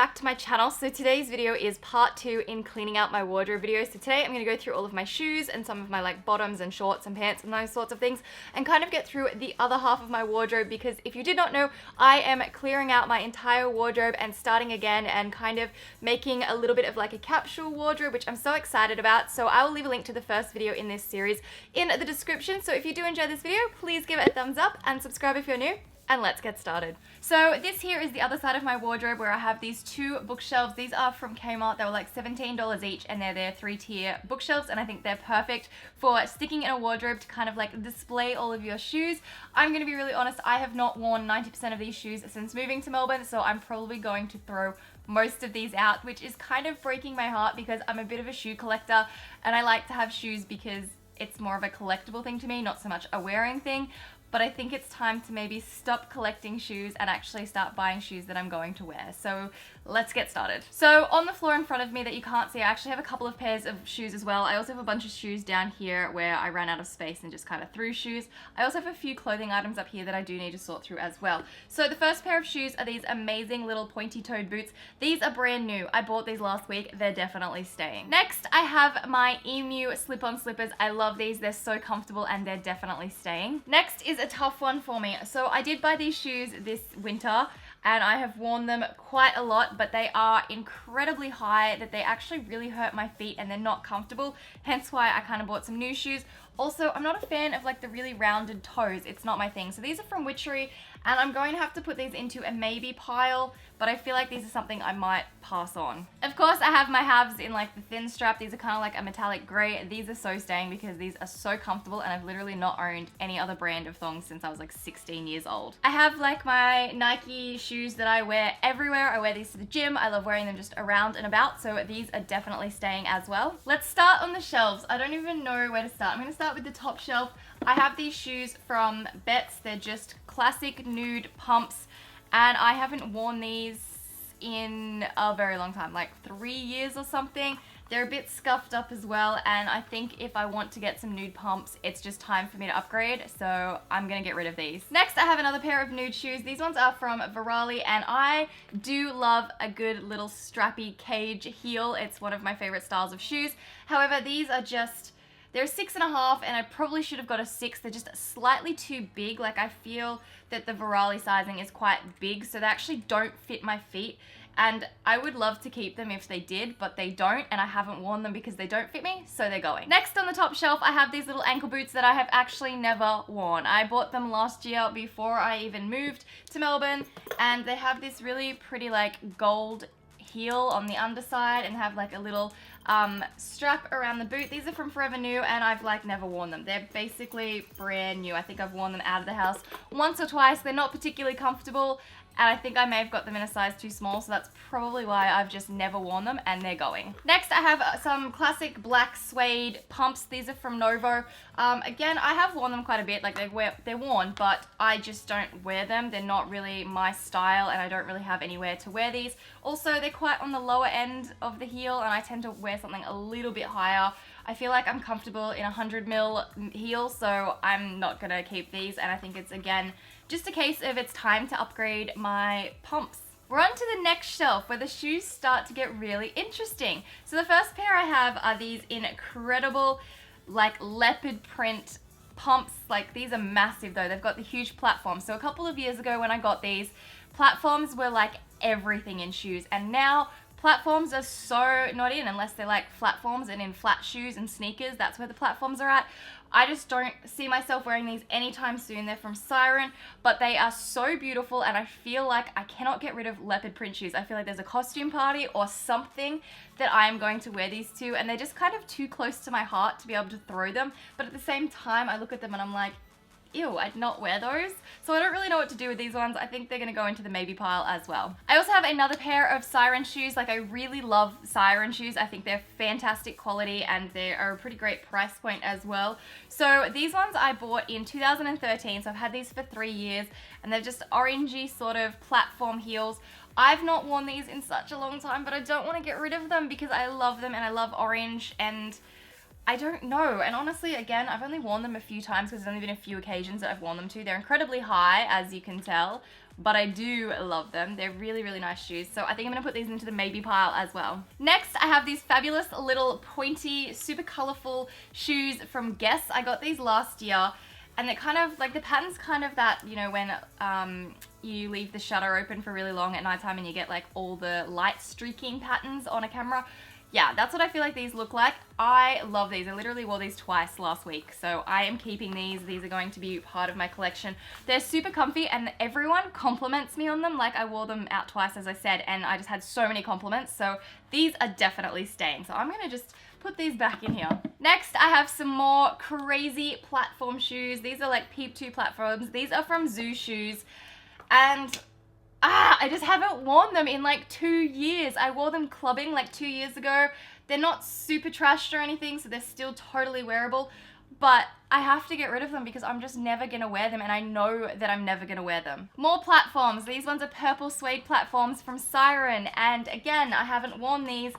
back to my channel. So today's video is part 2 in cleaning out my wardrobe video. So today I'm going to go through all of my shoes and some of my like bottoms and shorts and pants and those sorts of things, and kind of get through the other half of my wardrobe, because if you did not know, I am clearing out my entire wardrobe and starting again and kind of making a little bit of like a capsule wardrobe, which I'm so excited about. So I will leave a link to the first video in this series in the description. So if you do enjoy this video, please give it a thumbs up and subscribe if you're new. And let's get started. So this here is the other side of my wardrobe, where I have these two bookshelves. These are from Kmart. They were like $17 each, and they're their 3-tier bookshelves, and I think they're perfect for sticking in a wardrobe to kind of like display all of your shoes. I'm going to be really honest, I have not worn 90% of these shoes since moving to Melbourne, so I'm probably going to throw most of these out, which is kind of breaking my heart because I'm a bit of a shoe collector and I like to have shoes because it's more of a collectible thing to me, not so much a wearing thing. But I think it's time to maybe stop collecting shoes and actually start buying shoes that I'm going to wear. So let's get started. So on the floor in front of me that you can't see, I actually have a couple of pairs of shoes as well. I also have a bunch of shoes down here where I ran out of space and just kind of threw shoes. I also have a few clothing items up here that I do need to sort through as well. So the first pair of shoes are these amazing little pointy-toed boots. These are brand new. I bought these last week. They're definitely staying. Next, I have my Emu slip-on slippers. I love these. They're so comfortable and they're definitely staying. Next is a tough one for me. So I did buy these shoes this winter and I have worn them quite a lot, but they are incredibly high that they actually really hurt my feet and they're not comfortable. Hence why I kind of bought some new shoes. Also, I'm not a fan of like the really rounded toes. It's not my thing. So these are from Witchery and I'm going to have to put these into a maybe pile, but I feel like these are something I might pass on. Of course, I have my halves in like the thin strap. These are kind of like a metallic gray. These are so staying because these are so comfortable and I've literally not owned any other brand of thongs since I was like 16 years old. I have like my Nike shoes that I wear everywhere. I wear these to the gym. I love wearing them just around and about, so these are definitely staying as well. Let's start on the shelves. I don't even know where to start. I'm going to start with the top shelf. I have these shoes from Betts. They're just classic nude pumps, and I haven't worn these in a very long time, like 3 years or something. They're a bit scuffed up as well, and I think if I want to get some nude pumps, it's just time for me to upgrade, so I'm gonna get rid of these. Next, I have another pair of nude shoes. These ones are from Virali, and I do love a good little strappy cage heel. It's one of my favorite styles of shoes. However, these are just, they're 6.5, and I probably should have got a 6. They're just slightly too big. Like, I feel that the Virali sizing is quite big, so they actually don't fit my feet. And I would love to keep them if they did, but they don't, and I haven't worn them because they don't fit me, so they're going. Next on the top shelf, I have these little ankle boots that I have actually never worn. I bought them last year before I even moved to Melbourne, and they have this really pretty like gold heel on the underside and have like a little strap around the boot. These are from Forever New and I've like never worn them. They're basically brand new. I think I've worn them out of the house once or twice. They're not particularly comfortable, and I think I may have got them in a size too small, so that's probably why I've just never worn them, and they're going. Next, I have some classic black suede pumps. These are from Novo. Again, I have worn them quite a bit. Like they're worn, but I just don't wear them. They're not really my style, and I don't really have anywhere to wear these. Also, they're quite on the lower end of the heel, and I tend to wear something a little bit higher. I feel like I'm comfortable in 100mm heel, so I'm not gonna keep these, and I think it's, again, just a case of it's time to upgrade my pumps. We're on to the next shelf where the shoes start to get really interesting. So the first pair I have are these incredible like leopard print pumps. Like, these are massive though. They've got the huge platforms. So a couple of years ago when I got these, platforms were like everything in shoes, and now platforms are so not in unless they're like flatforms and in flat shoes and sneakers. That's where the platforms are at. I just don't see myself wearing these anytime soon. They're from Siren, but they are so beautiful, and I feel like I cannot get rid of leopard print shoes. I feel like there's a costume party or something that I am going to wear these to, and they're just kind of too close to my heart to be able to throw them. But at the same time, I look at them and I'm like, ew, I'd not wear those. So I don't really know what to do with these ones. I think they're gonna go into the maybe pile as well. I also have another pair of Siren shoes. Like, I really love Siren shoes. I think they're fantastic quality and they are a pretty great price point as well. So these ones I bought in 2013, so I've had these for 3 years, and they're just orangey sort of platform heels. I've not worn these in such a long time, but I don't want to get rid of them because I love them and I love orange, and I don't know. And honestly, again, I've only worn them a few times because there's only been a few occasions that I've worn them to. They're incredibly high, as you can tell, but I do love them. They're really, really nice shoes. So I think I'm gonna put these into the maybe pile as well. Next, I have these fabulous little pointy, super colorful shoes from Guess. I got these last year, and they're kind of like, the pattern's kind of that, you know, when you leave the shutter open for really long at nighttime and you get like all the light streaking patterns on a camera. Yeah, that's what I feel like these look like. I love these. I literally wore these twice last week, so I am keeping these. These are going to be part of my collection. They're super comfy, and everyone compliments me on them. Like, I wore them out twice, as I said, and I just had so many compliments, so these are definitely staying. So I'm gonna just put these back in here. Next, I have some more crazy platform shoes. These are like Peep 2 platforms. These are from Zoo Shoes, and I just haven't worn them in like 2 years. I wore them clubbing like 2 years ago. They're not super trashed or anything, so they're still totally wearable, but I have to get rid of them because I'm just never gonna wear them, and I know that I'm never gonna wear them. More platforms. These ones are purple suede platforms from Siren, and again, I haven't worn these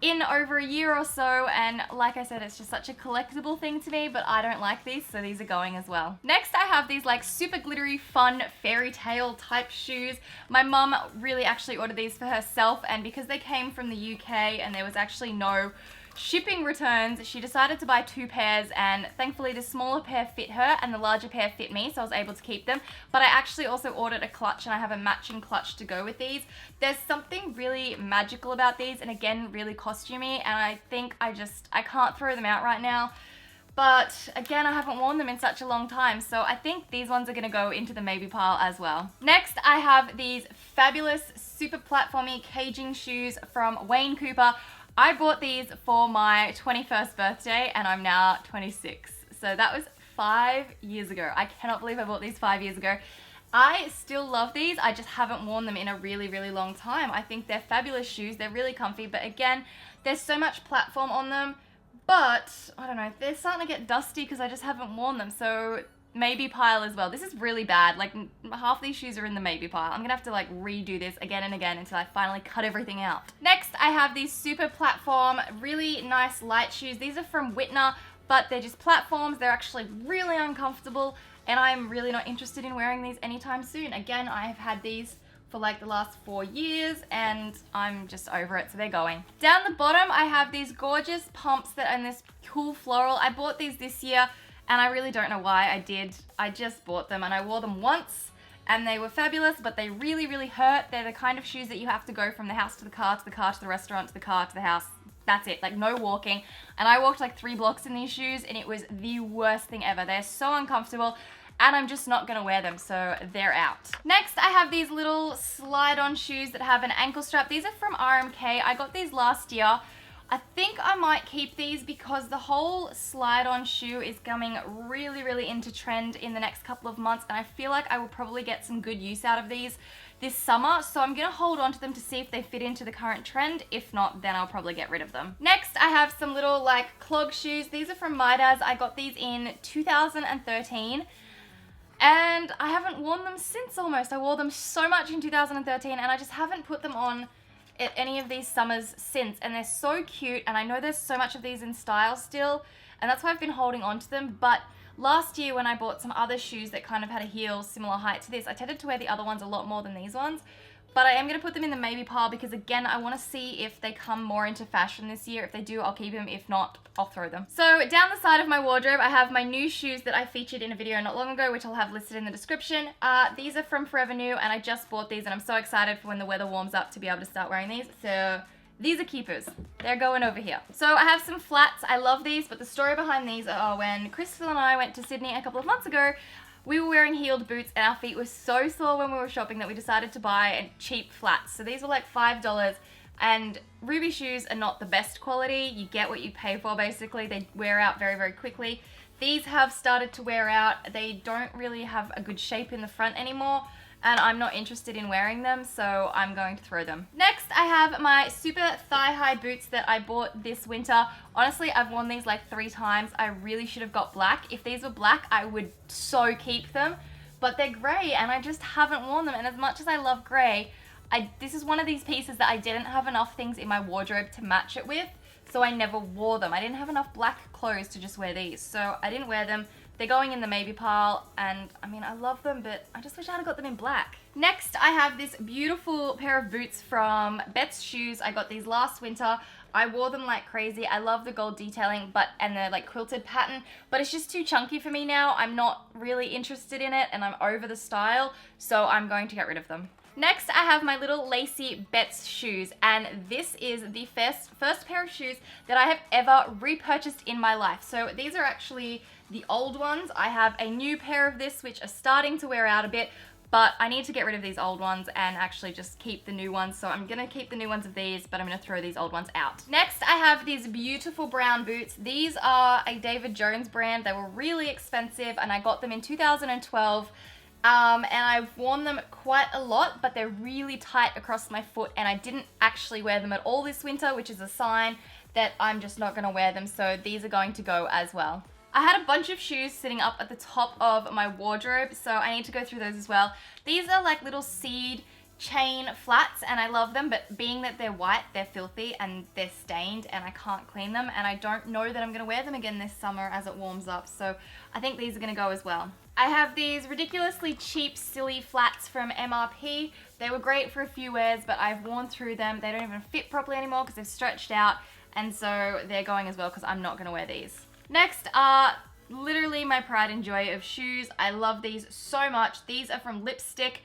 in over a year or so, and like I said, it's just such a collectible thing to me, but I don't like these, so these are going as well. Next, I have these like super glittery, fun fairy tale type shoes. My mum really actually ordered these for herself, and because they came from the UK and there was actually no shipping returns, she decided to buy 2 pairs, and thankfully the smaller pair fit her and the larger pair fit me, so I was able to keep them. But I actually also ordered a clutch, and I have a matching clutch to go with these. There's something really magical about these, and again, really costumey, and I think I can't throw them out right now. But again, I haven't worn them in such a long time, so I think these ones are gonna go into the maybe pile as well. Next, I have these fabulous, super platformy caging shoes from Wayne Cooper. I bought these for my 21st birthday, and I'm now 26. So that was 5 years ago. I cannot believe I bought these 5 years ago. I still love these. I just haven't worn them in a really, really long time. I think they're fabulous shoes. They're really comfy, but again, there's so much platform on them, but I don't know, they're starting to get dusty because I just haven't worn them. So maybe pile as well. This is really bad. Like, half these shoes are in the maybe pile. I'm gonna have to like redo this again and again until I finally cut everything out. Next, I have these super platform, really nice light shoes. These are from Whitner, but they're just platforms. They're actually really uncomfortable, and I'm really not interested in wearing these anytime soon. Again, I have had these for like the last 4 years, and I'm just over it, so they're going. Down the bottom, I have these gorgeous pumps that are in this cool floral. I bought these this year, and I really don't know why I did. I just bought them, and I wore them once, and they were fabulous, but they really, really hurt. They're the kind of shoes that you have to go from the house to the car, to the car, to the restaurant, to the car, to the house. That's it, like no walking. And I walked like 3 blocks in these shoes, and it was the worst thing ever. They're so uncomfortable, and I'm just not gonna wear them, so they're out. Next, I have these little slide-on shoes that have an ankle strap. These are from RMK. I got these last year. I think I might keep these because the whole slide-on shoe is coming really, really into trend in the next couple of months, and I feel like I will probably get some good use out of these this summer, so I'm gonna hold on to them to see if they fit into the current trend. If not, then I'll probably get rid of them. Next, I have some little like clog shoes. These are from Midas. I got these in 2013. And I haven't worn them since almost. I wore them so much in 2013, and I just haven't put them on at any of these summers since, and they're so cute, and I know there's so much of these in style still, and that's why I've been holding on to them. But last year when I bought some other shoes that kind of had a heel similar height to this, I tended to wear the other ones a lot more than these ones. But I am going to put them in the maybe pile because, again, I want to see if they come more into fashion this year. If they do, I'll keep them. If not, I'll throw them. So down the side of my wardrobe, I have my new shoes that I featured in a video not long ago, which I'll have listed in the description. These are from Forever New, and I just bought these, and I'm so excited for when the weather warms up to be able to start wearing these. So these are keepers. They're going over here. So I have some flats. I love these, but the story behind these are when Crystal and I went to Sydney a couple of months ago, we were wearing heeled boots, and our feet were so sore when we were shopping that we decided to buy cheap flats. So these were like $5, and Ruby shoes are not the best quality. You get what you pay for, basically. They wear out very, very quickly. These have started to wear out. They don't really have a good shape in the front anymore, and I'm not interested in wearing them, so I'm going to throw them. Next, I have my super thigh-high boots that I bought this winter. Honestly, I've worn these like 3 times. I really should have got black. If these were black, I would so keep them, but they're gray, and I just haven't worn them, and as much as I love gray, this is one of these pieces that I didn't have enough things in my wardrobe to match it with, so I never wore them. I didn't have enough black clothes to just wear these, so I didn't wear them. They're going in the maybe pile, and I mean, I love them, but I just wish I had got them in black. Next, I have this beautiful pair of boots from Bet's Shoes. I got these last winter. I wore them like crazy. I love the gold detailing, and the like quilted pattern, but it's just too chunky for me now. I'm not really interested in it, and I'm over the style, so I'm going to get rid of them. Next, I have my little lacy Bet's shoes, and this is the first pair of shoes that I have ever repurchased in my life. So these are actually the old ones. I have a new pair of this, which are starting to wear out a bit, but I need to get rid of these old ones and actually just keep the new ones. So I'm gonna keep the new ones of these, but I'm gonna throw these old ones out. Next, I have these beautiful brown boots. These are a David Jones brand. They were really expensive, and I got them in 2012. And I've worn them quite a lot, but they're really tight across my foot, and I didn't actually wear them at all this winter, which is a sign that I'm just not gonna wear them, so these are going to go as well. I had a bunch of shoes sitting up at the top of my wardrobe, so I need to go through those as well. These are like little seed chain flats, and I love them, but being that they're white, they're filthy and they're stained, and I can't clean them, and I don't know that I'm gonna wear them again this summer as it warms up, so I think these are gonna go as well. I have these ridiculously cheap, silly flats from MRP. They were great for a few wears, but I've worn through them. They don't even fit properly anymore because they've stretched out, and so they're going as well because I'm not gonna wear these. Next are literally my pride and joy of shoes. I love these so much. These are from Lipstick.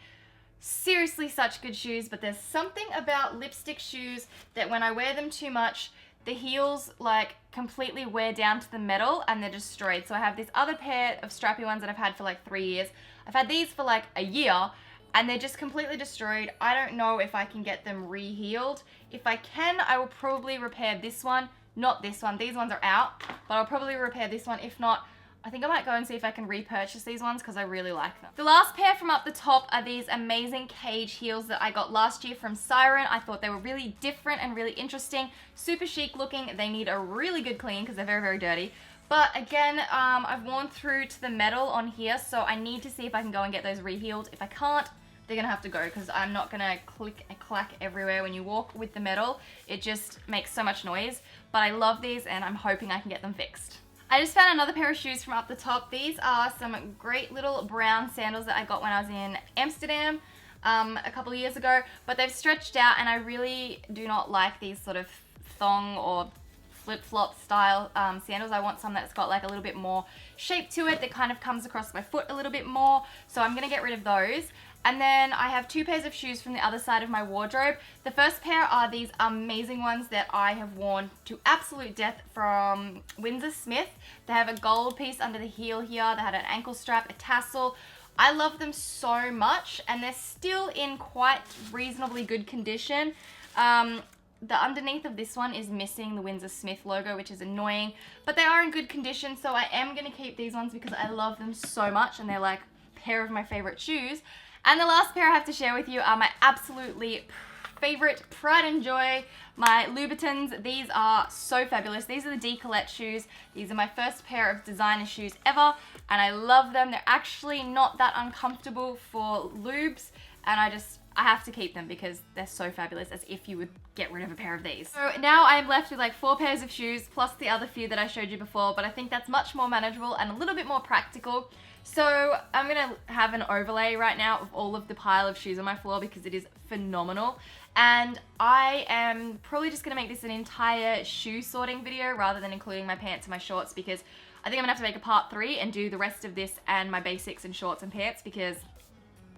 Seriously, such good shoes, but there's something about lipstick shoes that when I wear them too much, the heels like completely wear down to the metal and they're destroyed. So I have this other pair of strappy ones that I've had for like 3 years. I've had these for like a year, and they're just completely destroyed. I don't know if I can get them re-heeled. If I can, I will probably repair this one, not this one. These ones are out, but I'll probably repair this one. If not, I think I might go and see if I can repurchase these ones because I really like them. The last pair from up the top are these amazing cage heels that I got last year from Siren. I thought they were really different and really interesting, super chic looking. They need a really good clean because they're very, very dirty. But again, I've worn through to the metal on here, so I need to see if I can go and get those re-heeled. If I can't, they're gonna have to go because I'm not gonna click and clack everywhere when you walk with the metal. It just makes so much noise. But I love these, and I'm hoping I can get them fixed. I just found another pair of shoes from up the top. These are some great little brown sandals that I got when I was in Amsterdam a couple of years ago, but they've stretched out, and I really do not like these sort of thong or flip-flop style sandals. I want some that's got like a little bit more shape to it that kind of comes across my foot a little bit more, so I'm gonna get rid of those. And then I have 2 pairs of shoes from the other side of my wardrobe. The first pair are these amazing ones that I have worn to absolute death from Windsor Smith. They have a gold piece under the heel here. They had an ankle strap, a tassel. I love them so much, and they're still in quite reasonably good condition. The underneath of this one is missing the Windsor Smith logo, which is annoying, but they are in good condition, so I am going to keep these ones because I love them so much, and they're like a pair of my favorite shoes. And the last pair I have to share with you are my absolutely favorite pride and joy, my Louboutins. These are so fabulous. These are the D Colette shoes. These are my first pair of designer shoes ever, and I love them. They're actually not that uncomfortable for lubes, and I have to keep them because they're so fabulous, as if you would get rid of a pair of these. So now I'm left with like 4 pairs of shoes plus the other few that I showed you before, but I think that's much more manageable and a little bit more practical. So I'm gonna have an overlay right now of all of the pile of shoes on my floor because it is phenomenal. And I am probably just gonna make this an entire shoe sorting video rather than including my pants and my shorts, because I think I'm gonna have to make a part 3 and do the rest of this and my basics and shorts and pants, because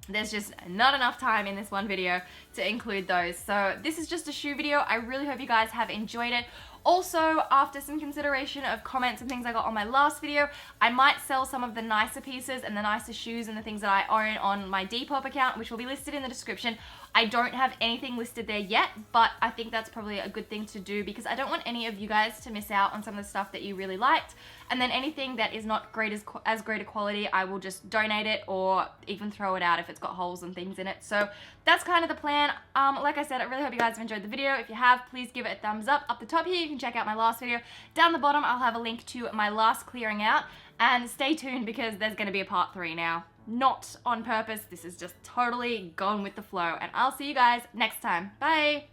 there's just not enough time in this one video to include those. So this is just a shoe video. I really hope you guys have enjoyed it. Also, after some consideration of comments and things I got on my last video, I might sell some of the nicer pieces and the nicer shoes and the things that I own on my Depop account, which will be listed in the description. I don't have anything listed there yet, but I think that's probably a good thing to do because I don't want any of you guys to miss out on some of the stuff that you really liked. And then anything that is not great as great a quality, I will just donate it or even throw it out if it's got holes and things in it. So that's kind of the plan. Like I said, I really hope you guys have enjoyed the video. If you have, please give it a thumbs up. Up the top here, you can check out my last video. Down the bottom, I'll have a link to my last clearing out. And stay tuned because there's going to be a part 3 now. Not on purpose. This is just totally gone with the flow. And I'll see you guys next time. Bye!